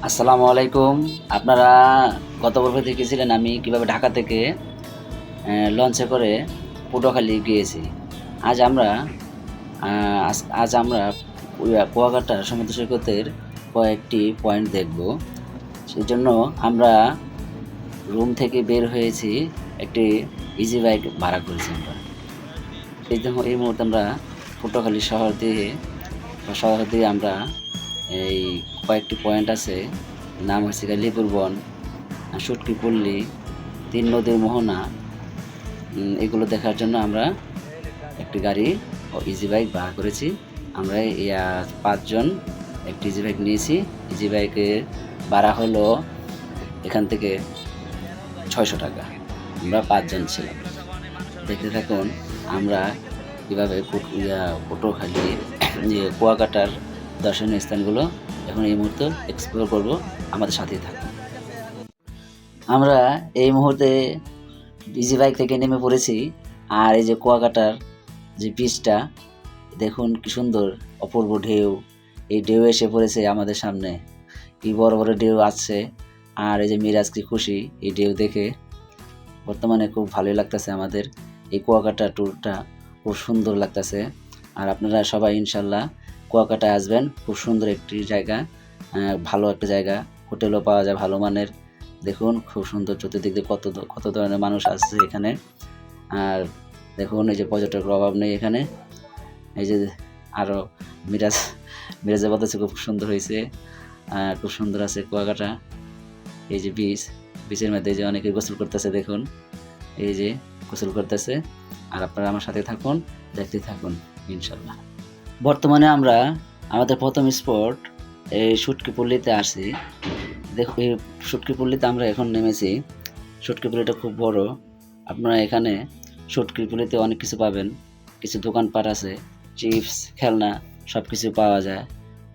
আসসালামু আলাইকুম। আপনারা গত পর্বে দেখেছিলেন আমি কিভাবে ঢাকা থেকে লঞ্চে করে পটুয়াখালী গিয়েছি। আজ আমরা আ আজ আমরা কুয়াকাটা সমুদ্র সৈকতের কয়েকটি পয়েন্ট দেখব। সেজন্য আমরা রুম থেকে বের হয়েছি, একটি ইজি বাইক ভাড়া করেছি আমরা। এই মুহূর্তে আমরা পটুয়াখালী শহর দিয়ে আমরা এই কয়েকটি পয়েন্ট আছে। নাম হচ্ছে গিয়ে লিপুর বন, সুটকি পল্লী, ৩ নদীর মোহনা। এগুলো দেখার জন্য আমরা একটি গাড়ি ও ইজি বাইক ভাড়া করেছি। আমরা ৫ জন একটি ইজি বাইক নিয়েছি। ইজি বাইকের ভাড়া হলো এখান থেকে ৬০০ টাকা। আমরা ৫ জন ছিলাম। দেখতে থাকুন আমরা কীভাবে পটুয়াখালী কুয়াকাটার দর্শনীয় স্থানগুলো এখন এই মুহূর্তে এক্সপ্লোর করব। আমাদের সাথেই থাকুন। আমরা এই মুহূর্তে ইজি বাইক থেকে নেমে পড়েছি। আর এই যে কুয়াকাটার যে বীচটা দেখুন, কি সুন্দর অপূর্ব ঢেউ। এই ঢেউ এসে পড়েছে আমাদের সামনে, কি বড় বড় ঢেউ আসছে। আর এই যে মিরাজ কি খুশি এই ঢেউ দেখে। বর্তমানে খুব ভালোই লাগতেছে আমাদের এই কুয়াকাটা ট্যুরটা, খুব সুন্দর লাগতেছে। আর আপনারা সবাই ইনশাল্লাহ কুয়াকাটায় আসবেন। খুব সুন্দর একটি জায়গা, ভালো একটা জায়গা। হোটেলও পাওয়া যায় ভালো মানের। দেখুন খুব সুন্দর, চতুর্দিক দিয়ে কত ধরনের মানুষ আসছে এখানে। আর দেখুন এই যে পর্যটকের অভাব নেই এখানে। এই যে আরও মিরাজে বলতেছে খুব সুন্দর হয়েছে, খুব সুন্দর আছে কুয়াকাটা। এই যে বিচের মধ্যে যে অনেকে গোসল করতেছে, দেখুন এই যে গোসল করতেছে। আর আপনারা আমার সাথে থাকুন, দেখতে থাকুন ইনশাল্লাহ। বর্তমানে আমরা আমাদের প্রথম স্পট এই সুটকি পল্লীতে আসি। দেখুন এই সুটকি পল্লীতে আমরা এখন নেমেছি। সুটকি পল্লীটা খুব বড়। আপনারা এখানে সুটকি পল্লীতে অনেক কিছু পাবেন। কিছু দোকানপাট আছে, চিপস, খেলনা সব কিছু পাওয়া যায়।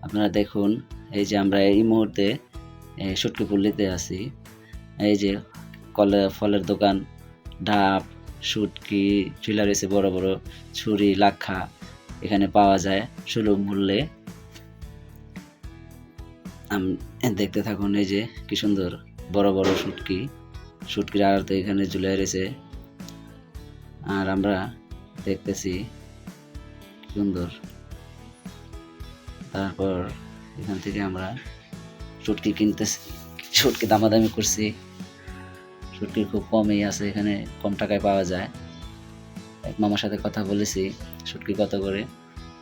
আপনারা দেখুন এই যে আমরা এই মুহূর্তে সুটকি পল্লীতে আছি। এই যে ফলের দোকান, ডাব, শুটকি ঝুলা রয়েছে, বড় বড় ছুরি, লাক্ষা এখানে পাওয়া যায় সুলভ মূল্যে। দেখতে থাকুন এই যে কি সুন্দর বড় বড় শুটকির আড়াল তো এখানে ঝুলে রয়েছে। আর আমরা দেখতেছি সুন্দর। তারপর এখান থেকে আমরা শুটকি কিনতেছি, শুটকি দামাদামি করছি। শুটকি খুব কমই আছে এখানে, কম টাকায় পাওয়া যায়। এক মামার সাথে কথা বলেছি শুটকি কত করে।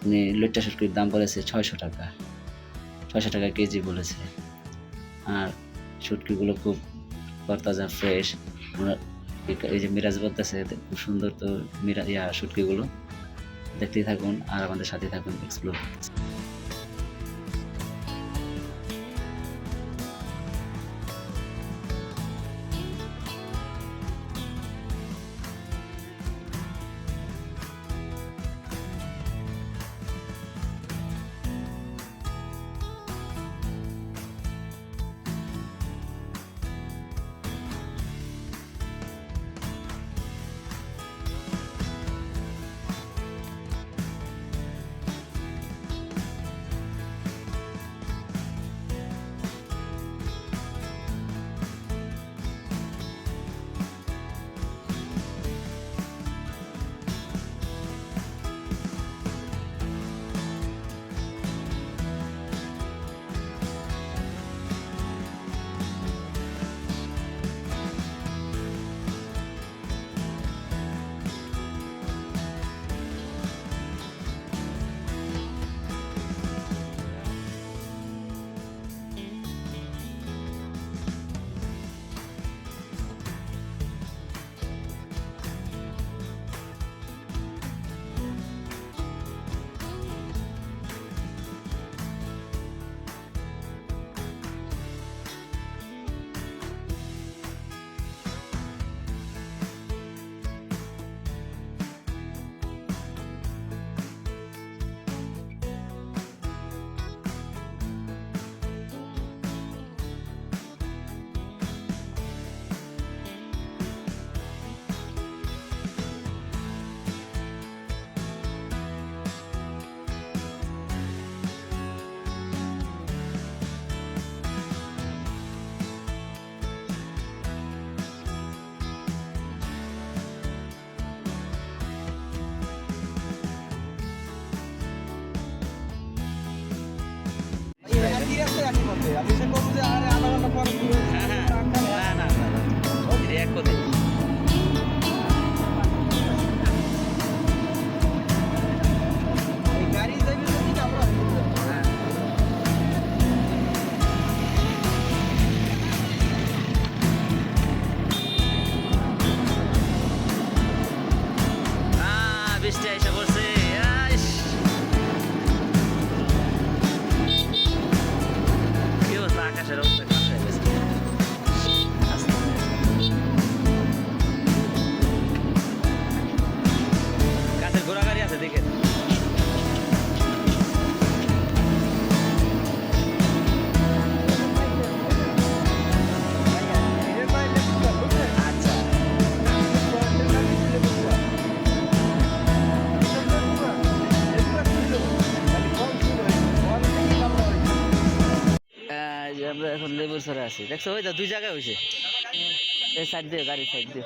উনি লইট্টা শুটকির দাম বলেছে ৬০০ টাকা, ৬০০ টাকা কেজি বলেছে। আর শুটকিগুলো খুব তরতাজা, ফ্রেশ। এই যে মিরাজ বলতেছে খুব সুন্দর, তো শুটকিগুলো দেখতেই থাকুন আর আমাদের সাথে থাকুন, এক্সপ্লোর। আমরা এখন লেবুর সরে আছি, দেখছো ওই তো 2 জায়গায় হয়েছে। এই সাইড দিয়ে গাড়ি সাইড দিয়ে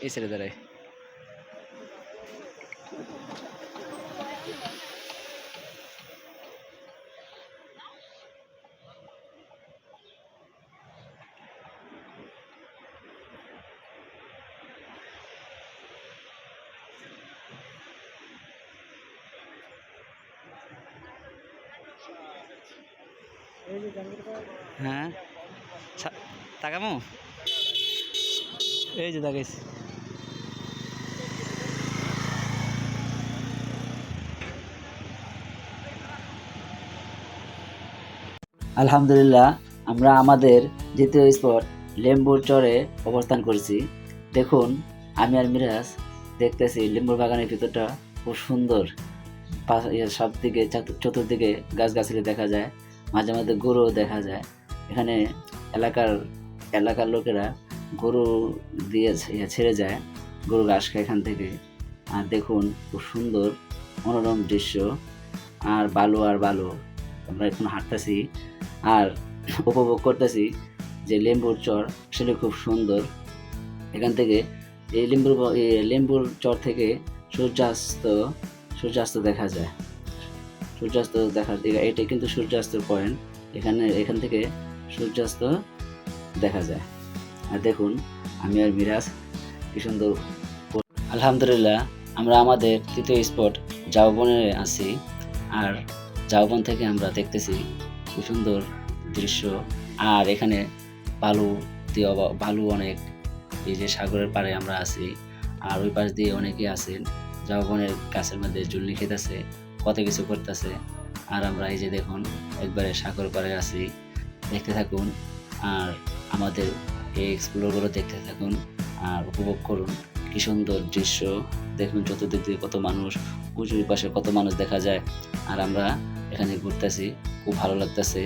এই ছেড়ে দাঁড়ায়। হ্যাঁ তাকামো, এই যে তাকাইছি। আলহামদুলিল্লাহ, আমরা আমাদের দ্বিতীয় স্পট লেম্বুর চরে অবস্থান করছি। দেখুন, আমি আর মিরাজ দেখতেছি লেম্বুর বাগানের ভিতরটা খুব সুন্দর। সব দিকে চতুর্দিকে গাছগাছালি দেখা যায়, মাঝে মাঝে গরু দেখা যায়। এখানে এলাকার এলাকার লোকেরা গরু দিয়ে ছেড়ে যায়, গরু ঘাস খায় এখান থেকে। আর দেখুন খুব সুন্দর মনোরম দৃশ্য, আর বালু। আমরা এখন হাঁটতেছি আর উপভোগ করতেছি যে লেম্বুর চর আসলে খুব সুন্দর। এখান থেকে এই লেম্বুর চর থেকে সূর্যাস্ত দেখা যায়। সূর্যাস্ত দেখার দিকে এটা কিন্তু সূর্যাস্তের পয়েন্ট। এখান থেকে সূর্যাস্ত দেখা যায়। আর দেখুন, আমি আর মিরাজ কি সুন্দর। আলহামদুলিল্লাহ, আমরা আমাদের তৃতীয় স্পট ঝাউবনে আছি। আর ঝাউবন থেকে আমরা দেখতেছি খুব সুন্দর দৃশ্য। আর এখানে বালু অনেক, এই যে সাগরের পাড়ে আমরা আছি। আর ওই পাশ দিয়ে অনেকেই আছেন, ঝাউবনের গাছের মধ্যে ঝুলনি খেতেছে, কত কিছু করতেছে। আর আমরা এই যে দেখুন একবারে সাগর পাড়ে আছি, দেখতে থাকুন আর আমাদের এই এক্সপ্লোরগুলো দেখতে থাকুন আর উপভোগ করুন। কি সুন্দর দৃশ্য দেখুন, চতুর্দিক দিয়ে কত মানুষ, উঁচুর পাশে কত মানুষ দেখা যায়। আর আমরা এখানে ঘুরতেছি, খুব ভালো লাগতেছে।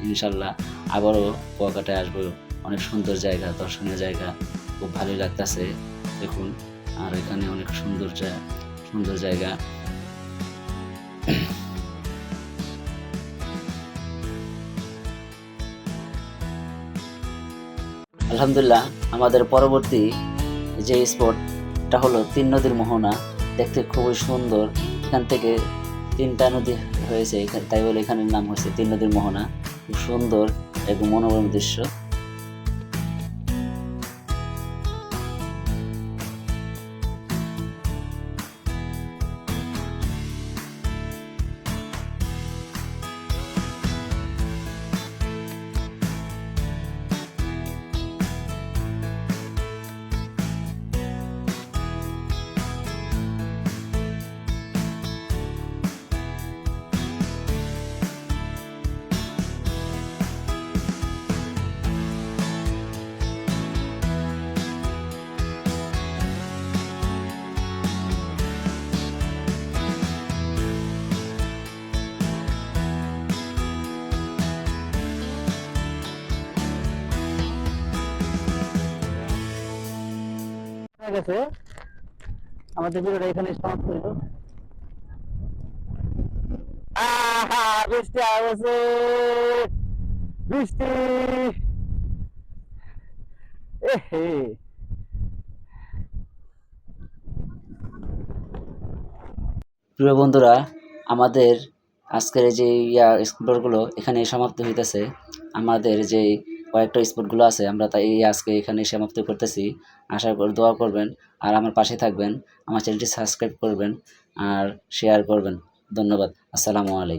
ইনশাল্লাহ আবারও কুয়াকাটায় আসবো। অনেক সুন্দর জায়গা, দর্শনীয় জায়গা, খুব ভালোই লাগতেছে দেখুন। আর এখানে অনেক সুন্দর জায়গা। আলহামদুলিল্লাহ, আমাদের পরবর্তী যে স্পটটা হলো 3 নদীর মোহনা। দেখতে খুবই সুন্দর। এখান থেকে 3টা নদী হয়েছে, তাই বলে এখানের নাম হয়েছে 3 নদীর মোহনা। খুব সুন্দর এবং মনোরম দৃশ্য। গেছে আমাদের ভিডিওটা এখানে সমাপ্ত হইল। বৃষ্টি আসছে, বৃষ্টি। প্রিয় বন্ধুরা, আমাদের আজকের যে স্পটগুলো এখানে সমাপ্ত হইতেছে। আমাদের যে কয়েকটা স্পটগুলো আছে আমরা তাই আজকে এখানে সমাপ্ত করতেছি। আশা করি দোয়া করবেন আর আমার পাশে থাকবেন। আমার চ্যানেলটি সাবস্ক্রাইব করবেন আর শেয়ার করবেন। ধন্যবাদ। আসসালামু আলাইকুম।